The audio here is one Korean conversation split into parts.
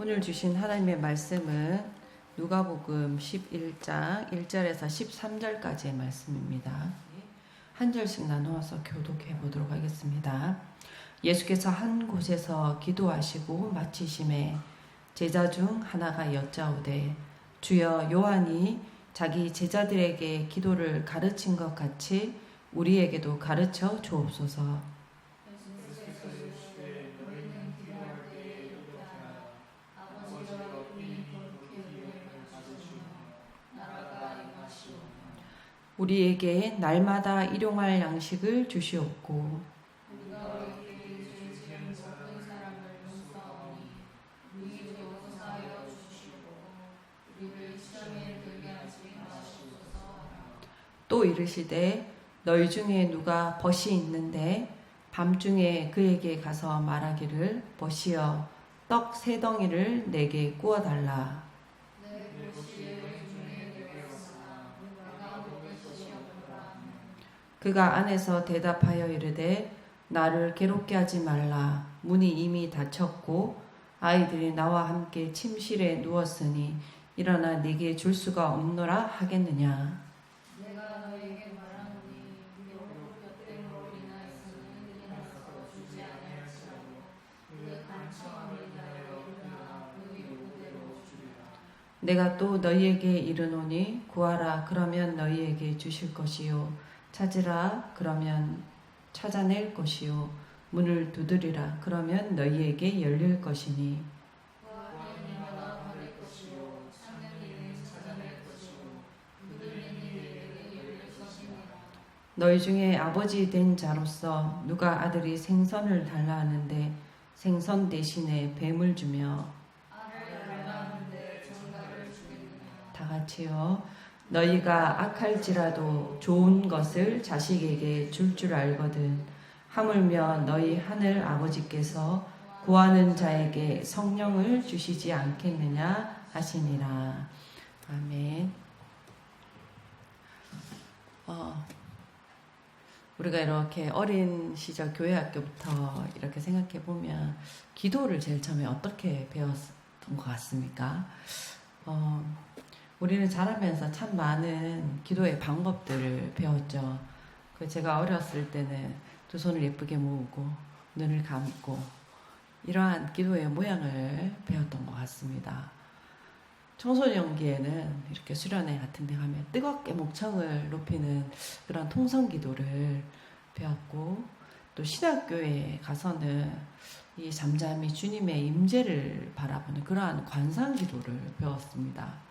오늘 주신 하나님의 말씀은 누가복음 11장 1절에서 13절까지의 말씀입니다. 한 절씩 나누어서 교독해 보도록 하겠습니다. 예수께서 한 곳에서 기도하시고 마치심에 제자 중 하나가 여짜오되 주여, 요한이 자기 제자들에게 기도를 가르친 것 같이 우리에게도 가르쳐 주옵소서. 우리에게 날마다 일용할 양식을 주시옵고 또 이르시되 너희 중에 누가 벗이 있는데 밤중에 그에게 가서 말하기를 벗이여 떡 3덩이를 내게 구워달라. 그가 안에서 대답하여 이르되 나를 괴롭게 하지 말라. 문이 이미 닫혔고 아이들이 나와 함께 침실에 누웠으니 일어나 네게 줄 수가 없노라 하겠느냐. 내가 너에게 말하노니 비록 곁에 머리나 있으면 일어나서 주지 아니할지라도 그 간청함을 인하여 일어나 그 요구대로 주리라. 내가 또 너희에게 이르노니 구하라 그러면 너희에게 주실 것이요 찾으라 그러면 찾아낼 것이요 문을 두드리라 그러면 너희에게 열릴 것이니 너희 중에 아버지 된 자로서 누가 아들이 생선을 달라 하는데 생선 대신에 뱀을 주며 다 같이요 너희가 악할지라도 좋은 것을 자식에게 줄 줄 알거든 하물며 너희 하늘 아버지께서 구하는 자에게 성령을 주시지 않겠느냐 하시니라. 아멘. 우리가 이렇게 어린 시절 교회 학교부터 이렇게 생각해 보면 기도를 제일 처음에 어떻게 배웠던 것 같습니까? 우리는 자라면서 참 많은 기도의 방법들을 배웠죠. 제가 어렸을 때는 두 손을 예쁘게 모으고 눈을 감고 이러한 기도의 모양을 배웠던 것 같습니다. 청소년기에는 이렇게 수련회 같은 데 가면 뜨겁게 목청을 높이는 그런 통성기도를 배웠고 또 신학교에 가서는 이 잠잠히 주님의 임재를 바라보는 그러한 관상기도를 배웠습니다.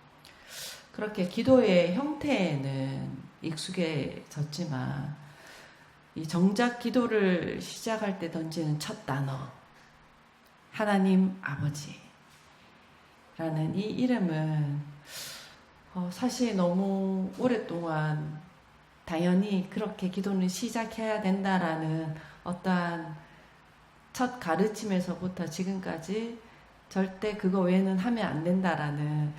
그렇게 기도의 형태에는 익숙해졌지만 이 정작 기도를 시작할 때 던지는 첫 단어 하나님 아버지라는 이 이름은 사실 너무 오랫동안 당연히 그렇게 기도는 시작해야 된다라는 어떠한 첫 가르침에서부터 지금까지 절대 그거 외에는 하면 안 된다라는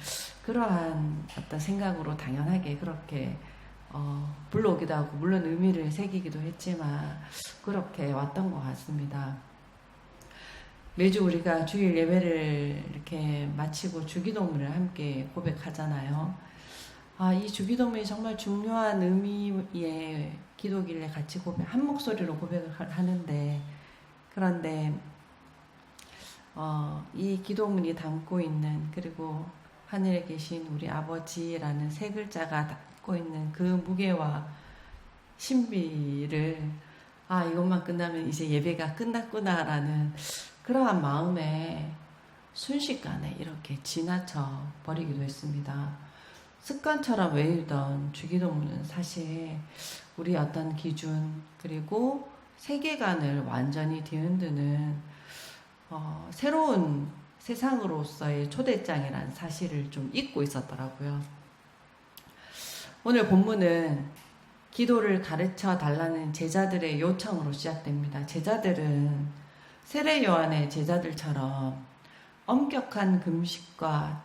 그러한 어떤 생각으로 당연하게 그렇게 불러오기도 하고 물론 의미를 새기기도 했지만 그렇게 왔던 것 같습니다. 매주 우리가 주일 예배를 이렇게 마치고 주기도문을 함께 고백하잖아요. 이 주기도문이 정말 중요한 의미의 기도길래 같이 한 목소리로 고백을 하는데 그런데 이 기도문이 담고 있는 그리고 하늘에 계신 우리 아버지라는 세 글자가 담고 있는 그 무게와 신비를 이것만 끝나면 이제 예배가 끝났구나라는 그러한 마음에 순식간에 이렇게 지나쳐 버리기도 했습니다. 습관처럼 외우던 주기도문은 사실 우리 어떤 기준 그리고 세계관을 완전히 뒤흔드는 새로운 세상으로서의 초대장이라는 사실을 좀 잊고 있었더라고요. 오늘 본문은 기도를 가르쳐 달라는 제자들의 요청으로 시작됩니다. 제자들은 세례 요한의 제자들처럼 엄격한 금식과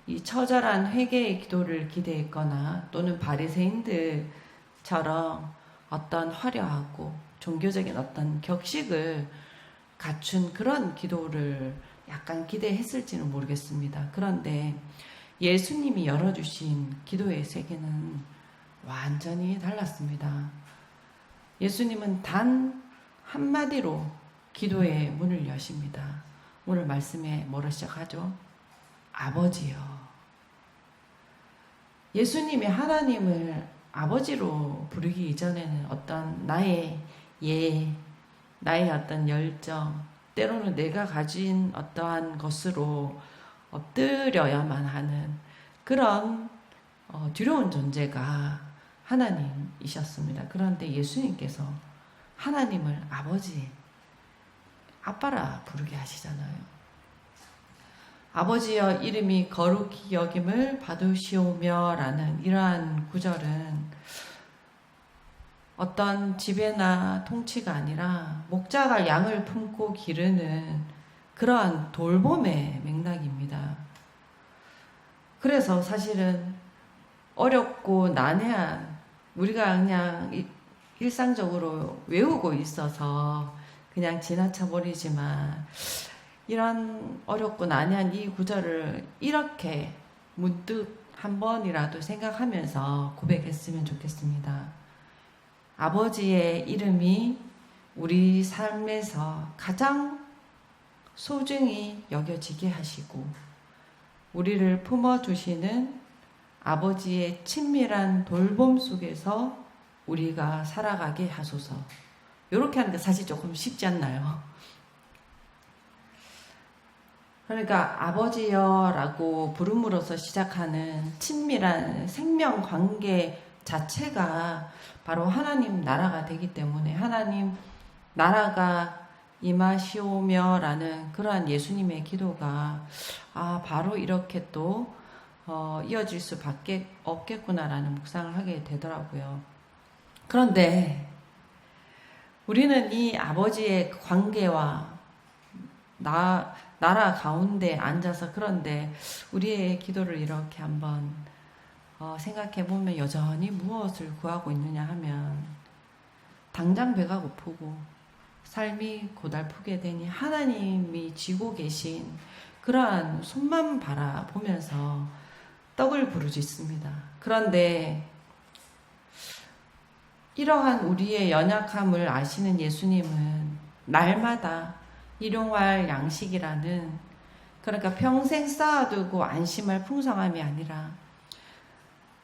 이 처절한 회개의 기도를 기대했거나 또는 바리새인들처럼 어떤 화려하고 종교적인 어떤 격식을 갖춘 그런 기도를 약간 기대했을지는 모르겠습니다. 그런데 예수님이 열어주신 기도의 세계는 완전히 달랐습니다. 예수님은 단 한마디로 기도의 문을 여십니다. 오늘 말씀에 뭐로 시작하죠? 아버지요. 예수님이 하나님을 아버지로 부르기 이전에는 어떤 나의 나의 어떤 열정, 때로는 내가 가진 어떠한 것으로 엎드려야만 하는 그런 두려운 존재가 하나님이셨습니다. 그런데 예수님께서 하나님을 아버지, 아빠라 부르게 하시잖아요. 아버지여 이름이 거룩히 여김을 받으시오며 라는 이러한 구절은 어떤 지배나 통치가 아니라 목자가 양을 품고 기르는 그러한 돌봄의 맥락입니다. 그래서 사실은 어렵고 난해한 우리가 그냥 일상적으로 외우고 있어서 그냥 지나쳐 버리지만 이런 어렵고 난해한 이 구절을 이렇게 문득 한 번이라도 생각하면서 고백했으면 좋겠습니다. 아버지의 이름이 우리 삶에서 가장 소중히 여겨지게 하시고 우리를 품어주시는 아버지의 친밀한 돌봄 속에서 우리가 살아가게 하소서. 이렇게 하는 게 사실 조금 쉽지 않나요? 그러니까 아버지여라고 부름으로써 시작하는 친밀한 생명 관계 자체가 바로 하나님 나라가 되기 때문에 하나님 나라가 임하시오며 라는 그러한 예수님의 기도가 바로 이렇게 또 이어질 수밖에 없겠구나라는 묵상을 하게 되더라고요. 그런데 우리는 이 아버지의 관계와 나라 가운데 앉아서 그런데 우리의 기도를 이렇게 한번 생각해 보면 여전히 무엇을 구하고 있느냐 하면 당장 배가 고프고 삶이 고달프게 되니 하나님이 쥐고 계신 그러한 손만 바라보면서 떡을 부르짖습니다. 그런데 이러한 우리의 연약함을 아시는 예수님은 날마다 일용할 양식이라는 그러니까 평생 쌓아두고 안심할 풍성함이 아니라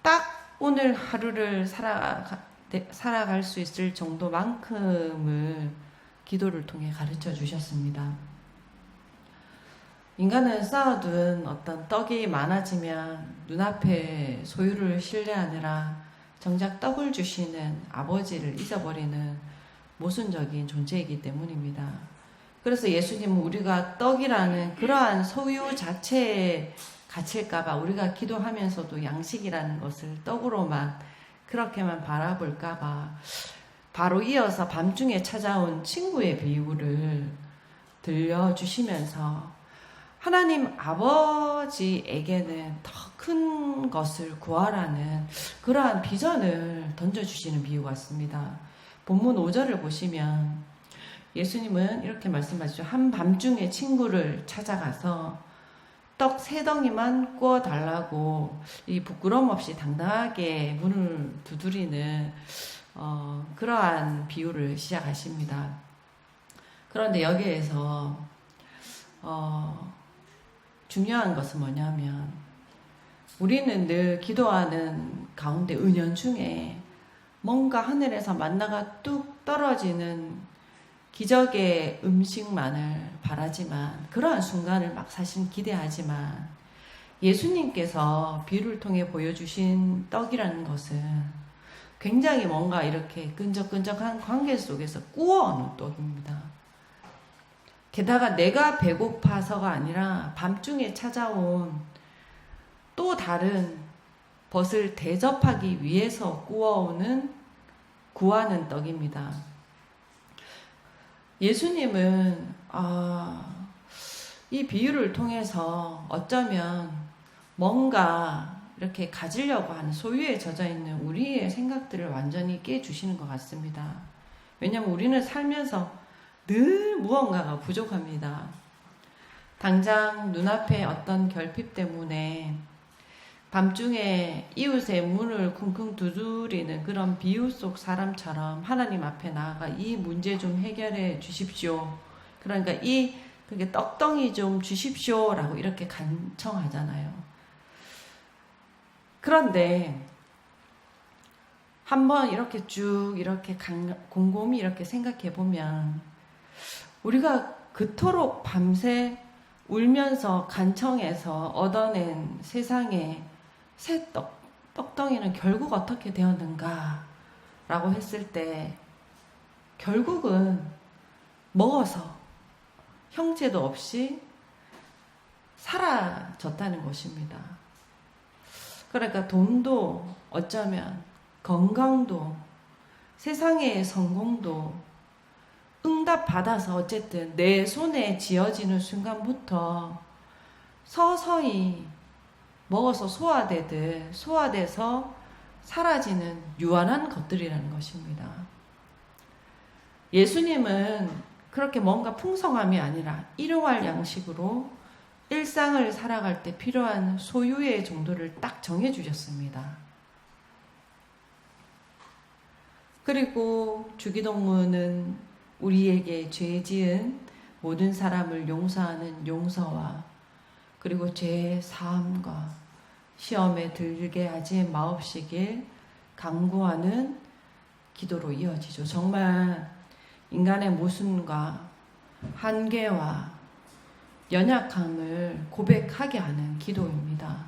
딱 오늘 하루를 살아갈 수 있을 정도만큼을 기도를 통해 가르쳐 주셨습니다. 인간은 쌓아둔 어떤 떡이 많아지면 눈앞에 소유를 신뢰하느라 정작 떡을 주시는 아버지를 잊어버리는 모순적인 존재이기 때문입니다. 그래서 예수님은 우리가 떡이라는 그러한 소유 자체에 갇힐까봐 우리가 기도하면서도 양식이라는 것을 떡으로만 그렇게만 바라볼까봐 바로 이어서 밤중에 찾아온 친구의 비유를 들려주시면서 하나님 아버지에게는 더 큰 것을 구하라는 그러한 비전을 던져주시는 비유 같습니다. 본문 5절을 보시면 예수님은 이렇게 말씀하시죠. 한밤중에 친구를 찾아가서 떡 3덩이만 구워달라고 이 부끄럼 없이 당당하게 문을 두드리는 그러한 비유를 시작하십니다. 그런데 여기에서 중요한 것은 뭐냐면 우리는 늘 기도하는 가운데 은연중에 뭔가 하늘에서 만나가 뚝 떨어지는 기적의 음식만을 바라지만 그러한 순간을 막 사실 기대하지만 예수님께서 비유를 통해 보여주신 떡이라는 것은 굉장히 뭔가 이렇게 끈적끈적한 관계 속에서 구워오는 떡입니다. 게다가 내가 배고파서가 아니라 밤중에 찾아온 또 다른 벗을 대접하기 위해서 구하는 떡입니다. 예수님은 이 비유를 통해서 어쩌면 뭔가 이렇게 가지려고 하는 소유에 젖어 있는 우리의 생각들을 완전히 깨주시는 것 같습니다. 왜냐하면 우리는 살면서 늘 무언가가 부족합니다. 당장 눈앞에 어떤 결핍 때문에 밤중에 이웃의 문을 쿵쿵 두드리는 그런 비유 속 사람처럼 하나님 앞에 나아가 이 문제 좀 해결해 주십시오. 그러니까 그게 떡덩이 좀 주십시오라고 이렇게 간청하잖아요. 그런데 한번 이렇게 쭉 이렇게 곰곰이 이렇게 생각해 보면 우리가 그토록 밤새 울면서 간청해서 얻어낸 세상의 새 떡덩이는 결국 어떻게 되었는가 라고 했을 때 결국은 먹어서 형체도 없이 사라졌다는 것입니다. 그러니까 돈도 어쩌면 건강도 세상의 성공도 응답받아서 어쨌든 내 손에 쥐어지는 순간부터 서서히 먹어서 소화돼서 사라지는 유한한 것들이라는 것입니다. 예수님은 그렇게 뭔가 풍성함이 아니라 일용할 양식으로 일상을 살아갈 때 필요한 소유의 정도를 딱 정해주셨습니다. 그리고 주기도문은 우리에게 죄 지은 모든 사람을 용서하는 용서와 그리고 죄의 사함과 시험에 들게 하지 마옵시길 강구하는 기도로 이어지죠. 정말 인간의 모순과 한계와 연약함을 고백하게 하는 기도입니다.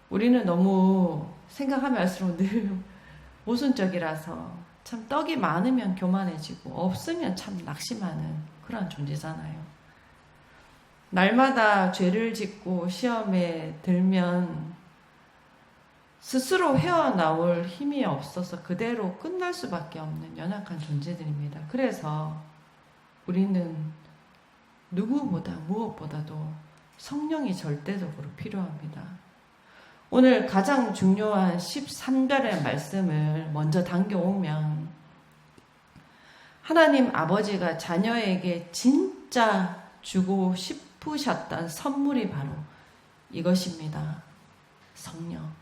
우리는 너무 생각하면 할수록 늘 모순적이라서 참 떡이 많으면 교만해지고 없으면 참 낙심하는 그런 존재잖아요. 날마다 죄를 짓고 시험에 들면 스스로 헤어나올 힘이 없어서 그대로 끝날 수밖에 없는 연약한 존재들입니다. 그래서 우리는 누구보다 무엇보다도 성령이 절대적으로 필요합니다. 오늘 가장 중요한 13절의 말씀을 먼저 당겨오면 하나님 아버지가 자녀에게 진짜 주고 싶으셨던 선물이 바로 이것입니다. 성령.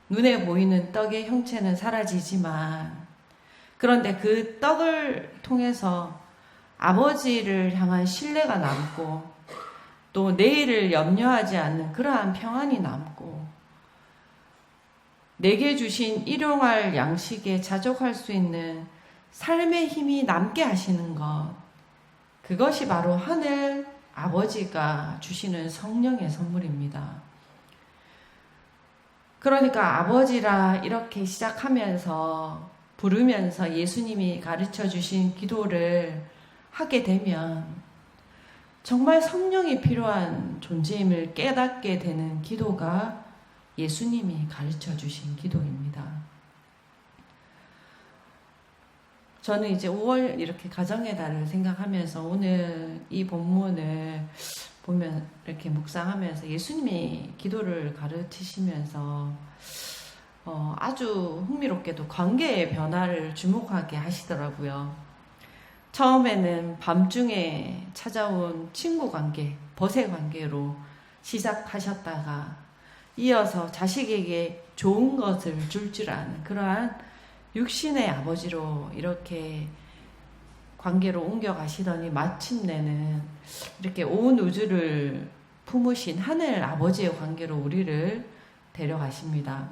눈에 보이는 떡의 형체는 사라지지만 그런데 그 떡을 통해서 아버지를 향한 신뢰가 남고 또 내일을 염려하지 않는 그러한 평안이 남고 내게 주신 일용할 양식에 자족할 수 있는 삶의 힘이 남게 하시는 것, 그것이 바로 하늘 아버지가 주시는 성령의 선물입니다. 그러니까 아버지라 이렇게 시작하면서 부르면서 예수님이 가르쳐 주신 기도를 하게 되면 정말 성령이 필요한 존재임을 깨닫게 되는 기도가 예수님이 가르쳐 주신 기도입니다. 저는 이제 5월 이렇게 가정의 달을 생각하면서 오늘 이 본문을 보면 이렇게 묵상하면서 예수님이 기도를 가르치시면서 아주 흥미롭게도 관계의 변화를 주목하게 하시더라고요. 처음에는 밤중에 찾아온 친구 관계, 벗의 관계로 시작하셨다가 이어서 자식에게 좋은 것을 줄 줄 아는 그러한 육신의 아버지로 이렇게 관계로 옮겨가시더니 마침내는 이렇게 온 우주를 품으신 하늘 아버지의 관계로 우리를 데려가십니다.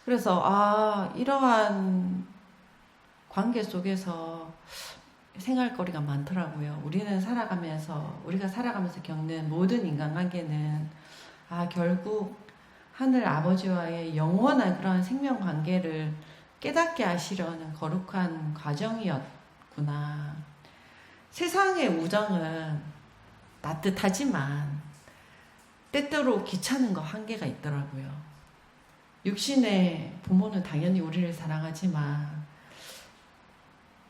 그래서 이러한 관계 속에서 생각거리가 많더라고요. 우리가 살아가면서 겪는 모든 인간관계는 결국 하늘 아버지와의 영원한 그런 생명 관계를 깨닫게 하시려는 거룩한 과정이었구나. 세상의 우정은 따뜻하지만 때때로 귀찮은 거 한계가 있더라고요. 육신의 부모는 당연히 우리를 사랑하지만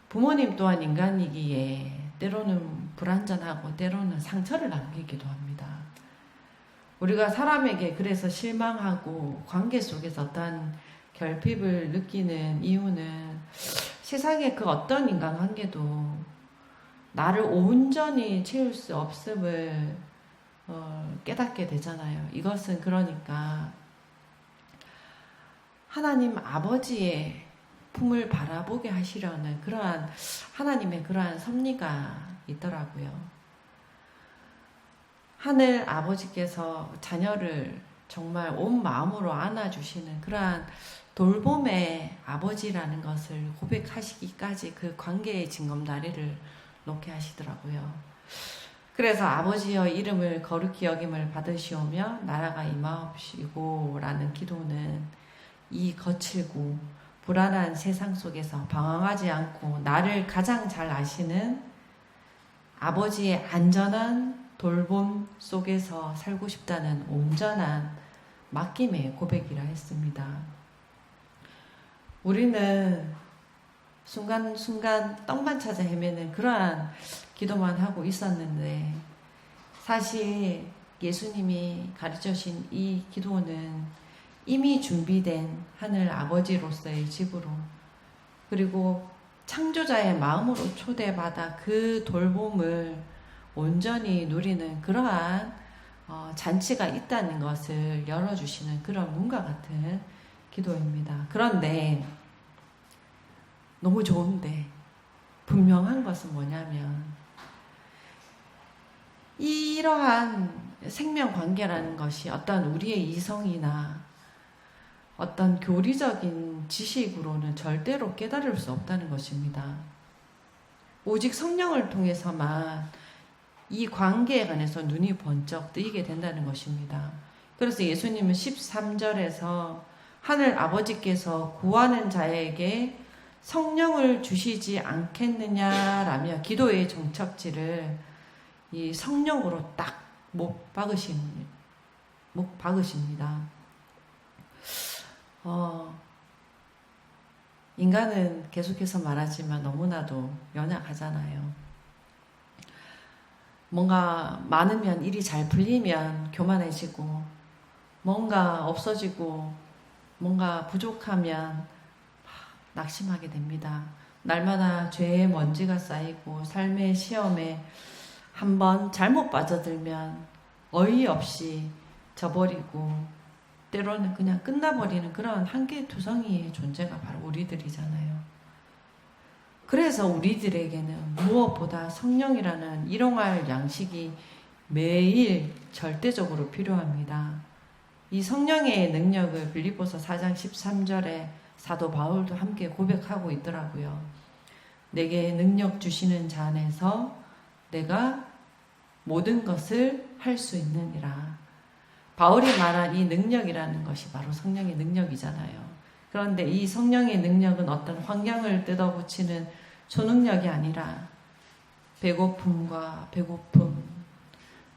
부모님 또한 인간이기에 때로는 불완전하고 때로는 상처를 남기기도 합니다. 우리가 사람에게 그래서 실망하고 관계 속에서 어떤 결핍을 느끼는 이유는 세상의 그 어떤 인간관계도 나를 온전히 채울 수 없음을 깨닫게 되잖아요. 이것은 그러니까 하나님 아버지의 품을 바라보게 하시려는 그러한 하나님의 그러한 섭리가 있더라고요. 하늘 아버지께서 자녀를 정말 온 마음으로 안아주시는 그러한 돌봄의 아버지라는 것을 고백하시기까지 그 관계의 징검다리를 놓게 하시더라고요. 그래서 아버지여 이름을 거룩히 여김을 받으시오며 나라가 임하옵시고 라는 기도는 이 거칠고 불안한 세상 속에서 방황하지 않고 나를 가장 잘 아시는 아버지의 안전한 돌봄 속에서 살고 싶다는 온전한 맡김의 고백이라 했습니다. 우리는 순간순간 떡만 찾아 헤매는 그러한 기도만 하고 있었는데 사실 예수님이 가르쳐주신 이 기도는 이미 준비된 하늘 아버지로서의 집으로 그리고 창조자의 마음으로 초대받아 그 돌봄을 온전히 누리는 그러한 잔치가 있다는 것을 열어주시는 그런 문과 같은 기도입니다. 그런데 너무 좋은데 분명한 것은 뭐냐면 이러한 생명관계라는 것이 어떤 우리의 이성이나 어떤 교리적인 지식으로는 절대로 깨달을 수 없다는 것입니다. 오직 성령을 통해서만 이 관계에 관해서 눈이 번쩍 뜨이게 된다는 것입니다. 그래서 예수님은 13절에서 하늘 아버지께서 구하는 자에게 성령을 주시지 않겠느냐라며 기도의 정착지를 이 성령으로 딱 못 박으십니다. 인간은 계속해서 말하지만 너무나도 연약하잖아요. 뭔가 많으면 일이 잘 풀리면 교만해지고 뭔가 없어지고 뭔가 부족하면 낙심하게 됩니다. 날마다 죄의 먼지가 쌓이고 삶의 시험에 한번 잘못 빠져들면 어이없이 져버리고 때로는 그냥 끝나버리는 그런 한계투성이의 존재가 바로 우리들이잖아요. 그래서 우리들에게는 무엇보다 성령이라는 일용할 양식이 매일 절대적으로 필요합니다. 이 성령의 능력을 빌립보서 4장 13절에 사도 바울도 함께 고백하고 있더라고요. 내게 능력 주시는 자 안에서 내가 모든 것을 할 수 있느니라. 바울이 말한 이 능력이라는 것이 바로 성령의 능력이잖아요. 그런데 이 성령의 능력은 어떤 환경을 뜯어고치는 초능력이 아니라 배고픔과 배고픔,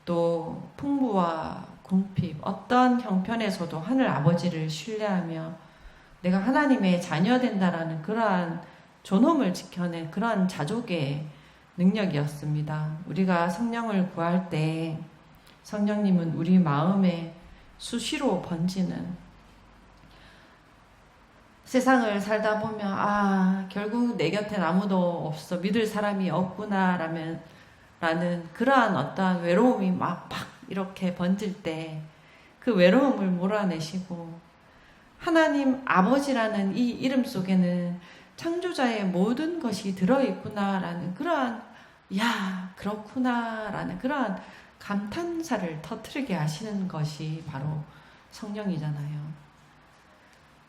또 풍부와 궁핍, 어떤 형편에서도 하늘 아버지를 신뢰하며 내가 하나님의 자녀 된다라는 그러한 존엄을 지켜낸 그러한 자족의 능력이었습니다. 우리가 성령을 구할 때 성령님은 우리 마음에 수시로 번지는 세상을 살다 보면 결국 내 곁엔 아무도 없어 믿을 사람이 없구나 라는 그러한 어떠한 외로움이 막 이렇게 번질 때 그 외로움을 몰아내시고 하나님 아버지라는 이 이름 속에는 창조자의 모든 것이 들어있구나라는 그러한 그렇구나라는 그러한 감탄사를 터뜨리게 하시는 것이 바로 성령이잖아요.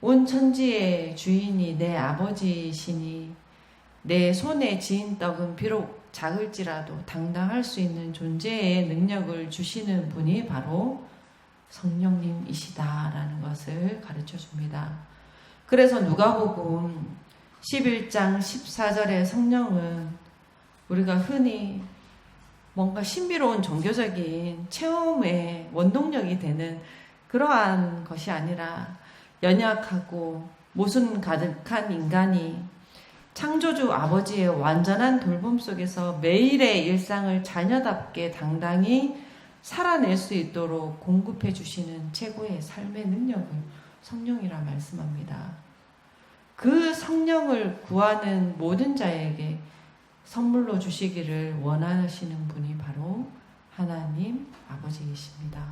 온 천지의 주인이 내 아버지이시니 내 손에 지은 떡은 비록 작을지라도 당당할 수 있는 존재의 능력을 주시는 분이 바로 성령님이시다라는 것을 가르쳐 줍니다. 그래서 누가복음 11장 14절의 성령은 우리가 흔히 뭔가 신비로운 종교적인 체험의 원동력이 되는 그러한 것이 아니라 연약하고 모순 가득한 인간이 창조주 아버지의 완전한 돌봄 속에서 매일의 일상을 자녀답게 당당히 살아낼 수 있도록 공급해 주시는 최고의 삶의 능력을 성령이라 말씀합니다. 그 성령을 구하는 모든 자에게 선물로 주시기를 원하시는 분이 바로 하나님 아버지이십니다.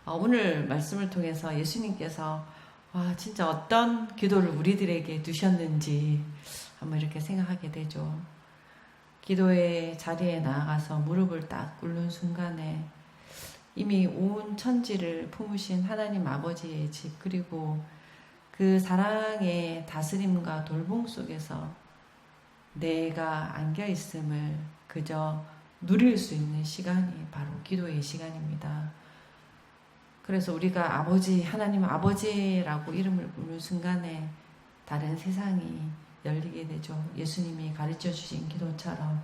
오늘 말씀을 통해서 예수님께서 진짜 어떤 기도를 우리들에게 두셨는지 한번 이렇게 생각하게 되죠. 기도의 자리에 나아가서 무릎을 딱 꿇는 순간에 이미 온 천지를 품으신 하나님 아버지의 집, 그리고 그 사랑의 다스림과 돌봄 속에서 내가 안겨 있음을 그저 누릴 수 있는 시간이 바로 기도의 시간입니다. 그래서 우리가 아버지, 하나님 아버지라고 이름을 부르는 순간에 다른 세상이 열리게 되죠. 예수님이 가르쳐 주신 기도처럼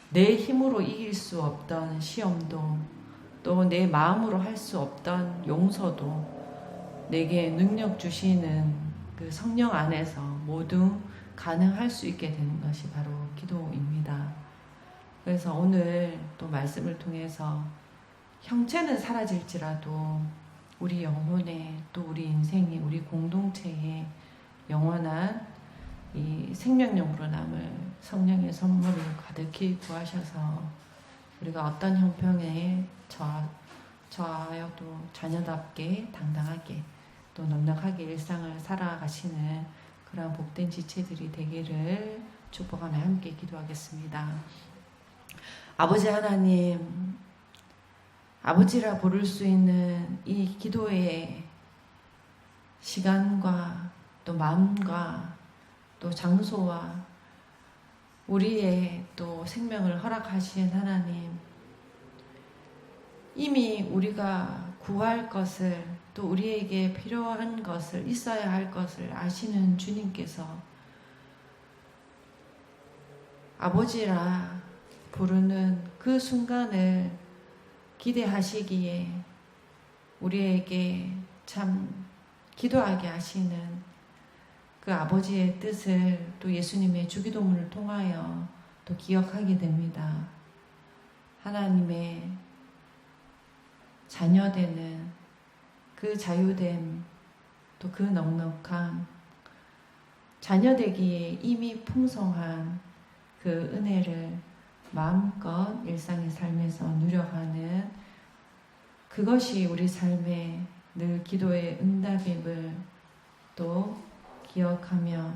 내 힘으로 이길 수 없던 시험도, 또 내 마음으로 할 수 없던 용서도 내게 능력 주시는 그 성령 안에서 모두 가능할 수 있게 되는 것이 바로 기도입니다. 그래서 오늘 또 말씀을 통해서 형체는 사라질지라도 우리 영혼에, 또 우리 인생에, 우리 공동체에 영원한 이 생명력으로 남을 성령의 선물을 가득히 구하셔서 우리가 어떤 형편에 처하여도 자녀답게 당당하게 또 넉넉하게 일상을 살아가시는 그런 복된 지체들이 되기를 축복하며 함께 기도하겠습니다. 아버지 하나님, 아버지라 부를 수 있는 이 기도의 시간과 또 마음과 또 장소와 우리의 또 생명을 허락하신 하나님, 이미 우리가 구할 것을, 또 우리에게 필요한 것을, 있어야 할 것을 아시는 주님께서 아버지라 부르는 그 순간을 기대하시기에 우리에게 참 기도하게 하시는 그 아버지의 뜻을 또 예수님의 주기도문을 통하여 또 기억하게 됩니다. 하나님의 자녀되는 그 자유됨, 또 그 넉넉함, 자녀되기에 이미 풍성한 그 은혜를 마음껏 일상의 삶에서 누려가는 그것이 우리 삶의 늘 기도의 응답임을 또 기억하며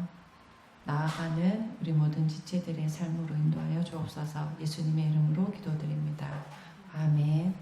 나아가는 우리 모든 지체들의 삶으로 인도하여 주옵소서. 예수님의 이름으로 기도드립니다. 아멘.